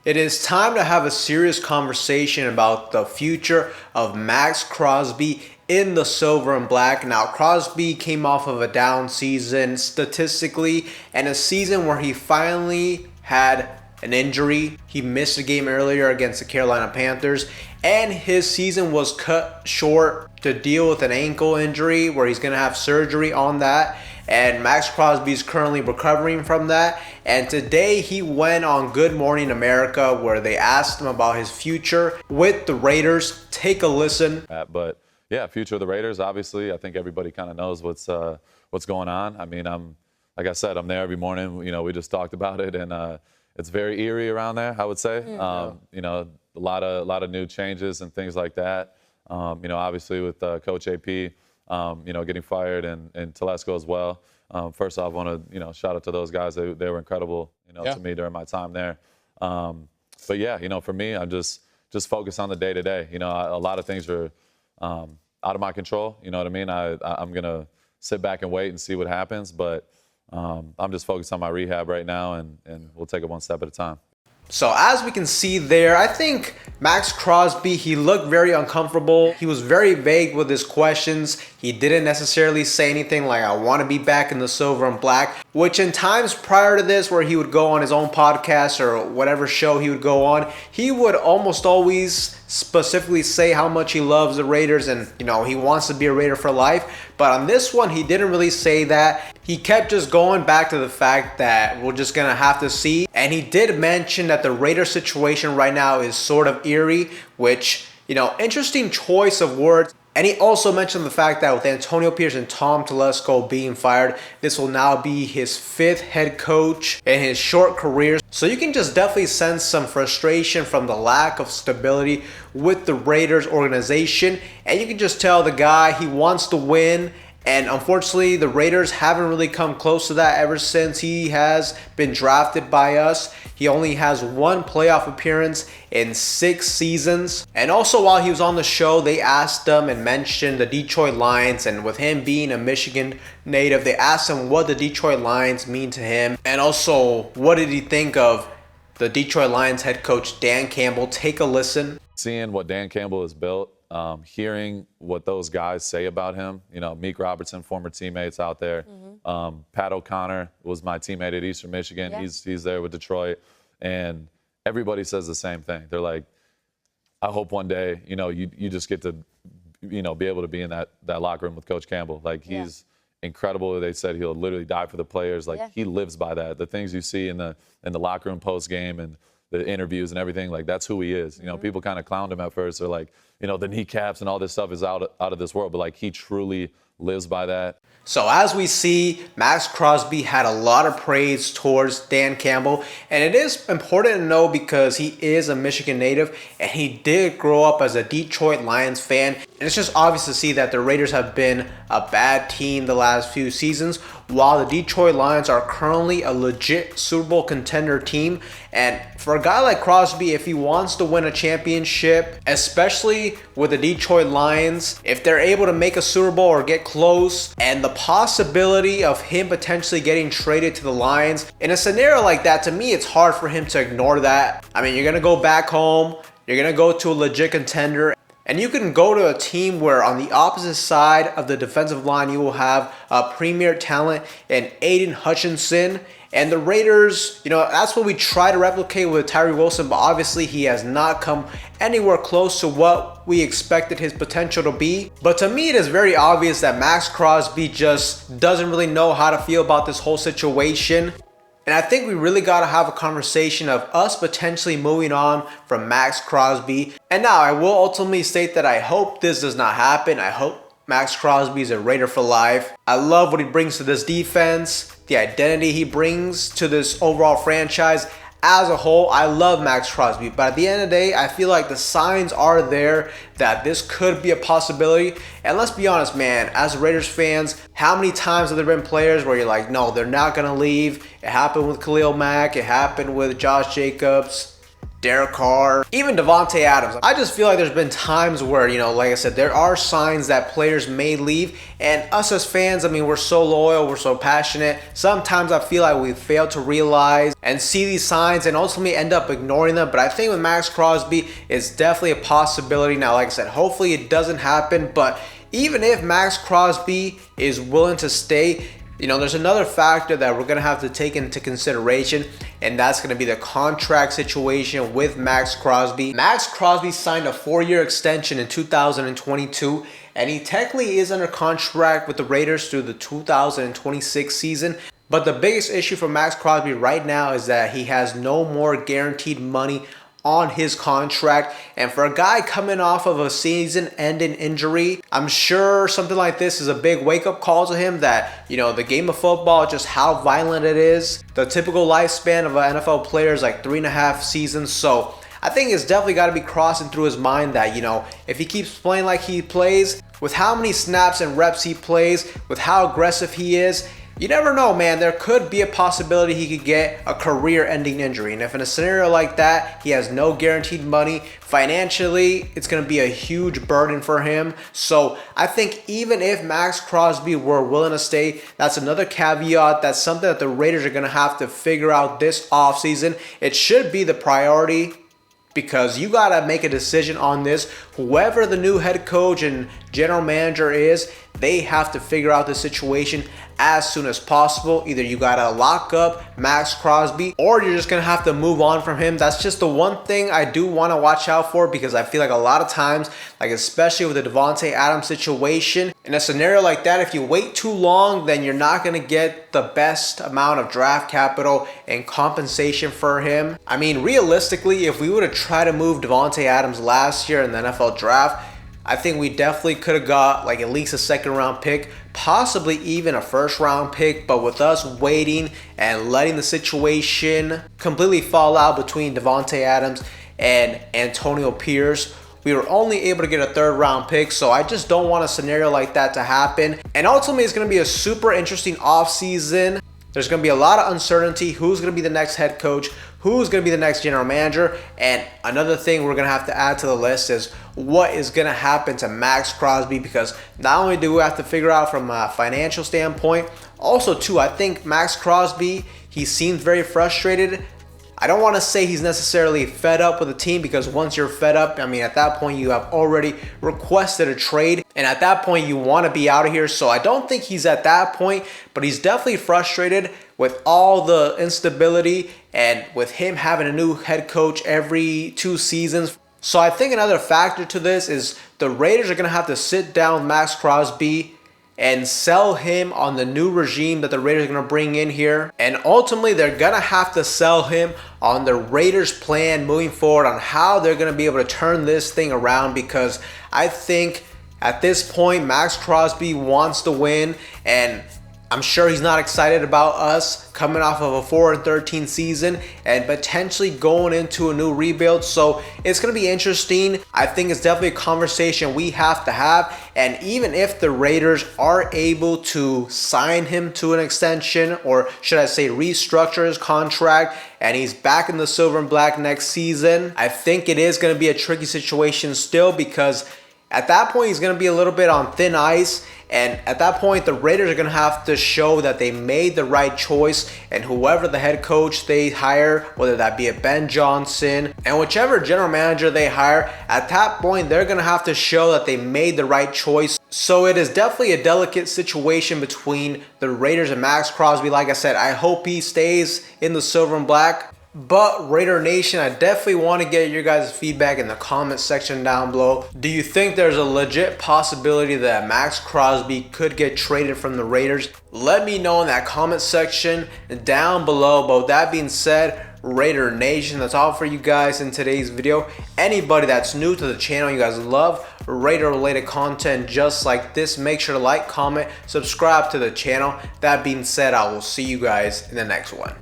It is time to have a serious conversation about the future of Maxx Crosby in the silver and black. Now, Crosby came off of a down season statistically, and a season where he finally had an injury. He missed a game earlier against the Carolina Panthers, and his season was cut short to deal with an ankle injury where he's going to have surgery on that. And Maxx Crosby is currently recovering from that. And today he went on Good Morning America where they asked him about his future with the Raiders. Take a listen. But yeah, future of the Raiders. Obviously, I think everybody kind of knows what's going on. I mean, like I said, I'm there every morning. You know, we just talked about it, and it's very eerie around there, I would say. You know, a lot of new changes and things like that. You know, obviously with Coach AP, you know, getting fired and Telesco as well. First off, I want to, shout out to those guys. They were incredible, to me during my time there. But yeah, for me, I'm just focused on the day to day. A lot of things are out of my control. You know what I mean? I'm gonna sit back and wait and see what happens. But I'm just focused on my rehab right now, and we'll take it one step at a time. So as we can see there, I think Maxx Crosby, he looked very uncomfortable. He was very vague with his questions. He didn't necessarily say anything like, I want to be back in the silver and black, which in times prior to this where he would go on his own podcast or whatever show he would go on, he would almost always specifically say how much he loves the Raiders and, he wants to be a Raider for life. But on this one, he didn't really say that. He kept just going back to the fact that we're just going to have to see. And he did mention that the Raider situation right now is sort of eerie, which, interesting choice of words. And he also mentioned the fact that with Antonio Pierce and Tom Telesco being fired, this will now be his 5th head coach in his short career. So you can just definitely sense some frustration from the lack of stability with the Raiders organization. And you can just tell the guy, he wants to win. And unfortunately, the Raiders haven't really come close to that ever since he has been drafted by us. He only has 1 playoff appearance in 6 seasons. And also while he was on the show, they asked him and mentioned the Detroit Lions. And with him being a Michigan native, they asked him what the Detroit Lions mean to him. And also, what did he think of the Detroit Lions head coach, Dan Campbell? Take a listen. Seeing what Dan Campbell has built, hearing what those guys say about him, Meek Robertson, former teammates out there. Pat O'Connor was my teammate at Eastern Michigan. Yeah. He's there with Detroit. And everybody says the same thing. They're like, I hope one day, you just get to, be able to be in that locker room with Coach Campbell. Like, he's incredible. They said he'll literally die for the players. Like, he lives by that. The things you see in the locker room post-game and the interviews and everything, like, that's who he is. People kind of clowned him at first. They're like, the kneecaps and all this stuff is out of this world. But, like, he truly lives by that. So as we see, Maxx Crosby had a lot of praise towards Dan Campbell. And it is important to know because he is a Michigan native and he did grow up as a Detroit Lions fan. And it's just obvious to see that the Raiders have been a bad team the last few seasons, while the Detroit Lions are currently a legit Super Bowl contender team. And for a guy like Crosby, if he wants to win a championship, especially with the Detroit Lions, if they're able to make a Super Bowl or get close, and the possibility of him potentially getting traded to the Lions, in a scenario like that, to me, it's hard for him to ignore that. I mean, you're going to go back home, you're going to go to a legit contender, and you can go to a team where on the opposite side of the defensive line, you will have a premier talent in Aiden Hutchinson. And the Raiders, that's what we try to replicate with Tyree Wilson, but obviously he has not come anywhere close to what we expected his potential to be. But to me, it is very obvious that Maxx Crosby just doesn't really know how to feel about this whole situation. And I think we really got to have a conversation of us potentially moving on from Maxx Crosby. And now I will ultimately state that I hope this does not happen. I hope Maxx Crosby is a Raider for life. I love what he brings to this defense, the identity he brings to this overall franchise. As a whole, I love Maxx Crosby, but at the end of the day, I feel like the signs are there that this could be a possibility. And let's be honest, man, as Raiders fans, how many times have there been players where you're like, no, they're not going to leave? It happened with Khalil Mack. It happened with Josh Jacobs. Derek Carr, even Davante Adams. I just feel like there's been times where, like I said, there are signs that players may leave, and us as fans, I mean, we're so loyal, we're so passionate. Sometimes I feel like we fail to realize and see these signs and ultimately end up ignoring them. But I think with Maxx Crosby, it's definitely a possibility. Now, like I said, hopefully it doesn't happen, but even if Maxx Crosby is willing to stay, there's another factor that we're going to have to take into consideration, and that's going to be the contract situation with Maxx Crosby. Maxx Crosby signed a 4-year extension in 2022, and he technically is under contract with the Raiders through the 2026 season. But the biggest issue for Maxx Crosby right now is that he has no more guaranteed money on his contract, and for a guy coming off of a season-ending injury, I'm sure something like this is a big wake-up call to him that, the game of football, just how violent it is. The typical lifespan of an NFL player is like 3.5 seasons, so I think it's definitely got to be crossing through his mind that, if he keeps playing like he plays, with how many snaps and reps he plays, with how aggressive he is, you never know, man. There could be a possibility he could get a career-ending injury. And if in a scenario like that, he has no guaranteed money, financially, it's going to be a huge burden for him. So I think even if Maxx Crosby were willing to stay, that's another caveat. That's something that the Raiders are going to have to figure out this offseason. It should be the priority, because you got to make a decision on this. Whoever the new head coach and general manager is, they have to figure out the situation as soon as possible. Either you got to lock up Maxx Crosby, or you're just going to have to move on from him. That's just the one thing I do want to watch out for, because I feel like a lot of times, like especially with the Davante Adams situation, in a scenario like that, if you wait too long, then you're not going to get the best amount of draft capital and compensation for him. I mean, realistically, if we would have tried to move Davante Adams last year in the NFL draft, I think we definitely could have got like at least a 2nd-round pick, possibly even a 1st-round pick. But with us waiting and letting the situation completely fall out between Davante Adams and Antonio Pierce, we were only able to get a 3rd-round pick. So I just don't want a scenario like that to happen. And ultimately, it's going to be a super interesting offseason. There's going to be a lot of uncertainty. Who's going to be the next head coach? Who's going to be the next general manager? And another thing we're going to have to add to the list is what is going to happen to Maxx Crosby, because not only do we have to figure out from a financial standpoint, also too, I think Maxx Crosby, he seems very frustrated. I don't want to say he's necessarily fed up with the team, because once you're fed up, I mean, at that point you have already requested a trade, and at that point you want to be out of here. So I don't think he's at that point, but he's definitely frustrated with all the instability and with him having a new head coach every 2 seasons. So I think another factor to this is the Raiders are going to have to sit down with Maxx Crosby and sell him on the new regime that the Raiders are going to bring in here. And ultimately, they're going to have to sell him on the Raiders' plan moving forward on how they're going to be able to turn this thing around, because I think at this point, Maxx Crosby wants to win, and I'm sure he's not excited about us coming off of a 4-13 season and potentially going into a new rebuild. So it's going to be interesting. I think it's definitely a conversation we have to have. And even if the Raiders are able to sign him to an extension, or should I say restructure his contract, and he's back in the silver and black next season, I think it is going to be a tricky situation still, because at that point he's going to be a little bit on thin ice. And at that point, the Raiders are going to have to show that they made the right choice, and whoever the head coach they hire, whether that be a Ben Johnson and whichever general manager they hire, at that point, they're going to have to show that they made the right choice. So it is definitely a delicate situation between the Raiders and Maxx Crosby. Like I said, I hope he stays in the silver and black. But Raider Nation, I definitely want to get your guys' feedback in the comment section down below. Do you think there's a legit possibility that Maxx Crosby could get traded from the Raiders? Let me know in that comment section down below. But with that being said, Raider Nation, that's all for you guys in today's video. Anybody that's new to the channel, you guys love Raider related content just like this, make sure to like, comment, subscribe to the channel. That being said, I will see you guys in the next one.